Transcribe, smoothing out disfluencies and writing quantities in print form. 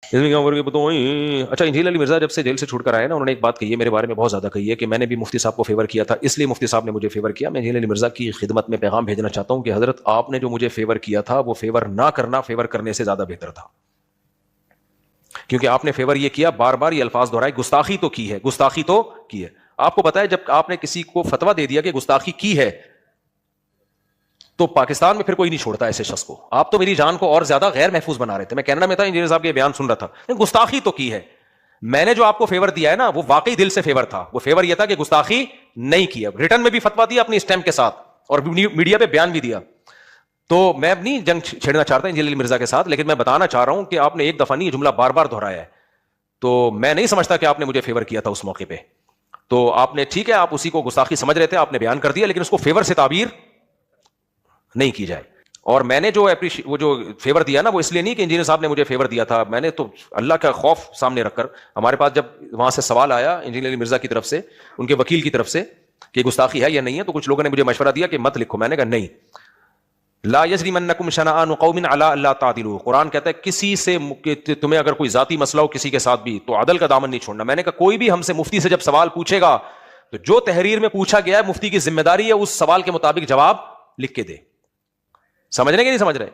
اچھا، انجیل علی مرزا جب سے جیل سے چھوٹ کر آئے نا، انہوں نے ایک بات کہی ہے میرے بارے میں، بہت زیادہ کہی ہے کہ میں نے بھی مفتی صاحب کو فیور کیا تھا، اس لیے مفتی صاحب نے مجھے فیور کیا. میں انجیل علی مرزا کی خدمت میں پیغام بھیجنا چاہتا ہوں کہ حضرت آپ نے جو مجھے فیور کیا تھا وہ فیور نہ کرنا فیور کرنے سے زیادہ بہتر تھا، کیونکہ آپ نے فیور یہ کیا، بار بار یہ الفاظ دہرائے، گستاخی تو کی ہے، گستاخی تو کی ہے. آپ کو پتا ہے جب آپ نے کسی کو فتویٰ دے دیا کہ گستاخی کی ہے تو پاکستان میں پھر کوئی نہیں چھوڑتا ایسے شخص کو. آپ تو میری جان کو اور زیادہ غیر محفوظ بنا رہے تھے. میں کینیڈا میں تھا، انجینئر صاحب کے بیان سن رہا تھا، گستاخی تو کی ہے. میں نے جو آپ کو فیور دیا ہے نا وہ واقعی دل سے فیور تھا. وہ فیور یہ تھا کہ گستاخی نہیں کیا. ریٹرن میں بھی فتویٰ دیا اپنی اسٹیمپ کے ساتھ اور میڈیا پہ بیان بھی دیا. تو میں اب نہیں جنگ چھیڑنا چاہتا انجینئر علی مرزا کے ساتھ، لیکن میں بتانا چاہ رہا ہوں کہ آپ نے ایک دفعہ نہیں، یہ جملہ بار بار دہرایا ہے. تو میں نہیں سمجھتا کہ آپ نے مجھے فیور کیا تھا اس موقع پہ. تو آپ نے ٹھیک ہے، آپ اسی کو گستاخی سمجھ رہے تھے، آپ نے بیان کر دیا، لیکن اس کو فیور سے تعبیر نہیں کی جائے. اور میں نے جو وہ جو فیور دیا نا وہ اس لیے نہیں کہ انجینئر صاحب نے مجھے فیور دیا تھا. میں نے تو اللہ کا خوف سامنے رکھ کر، ہمارے پاس جب وہاں سے سوال آیا انجینئر علی مرزا کی طرف سے، ان کے وکیل کی طرف سے کہ گستاخی ہے یا نہیں ہے، تو کچھ لوگوں نے مجھے مشورہ دیا کہ مت لکھو. میں نے کہا نہیں، لا یجرمنکم شنآن قوم علی الا تعدلوا. قرآن کہتا ہے کسی سے تمہیں اگر کوئی ذاتی مسئلہ ہو کسی کے ساتھ بھی تو عدل کا دامن نہیں چھوڑنا. میں نے کہا کوئی بھی ہم سے مفتی سے جب سوال پوچھے گا تو جو تحریر میں پوچھا گیا ہے مفتی کی ذمہ داری ہے اس سوال کے مطابق جواب لکھ کے دے. سمجھ رہے کہ نہیں سمجھ رہے؟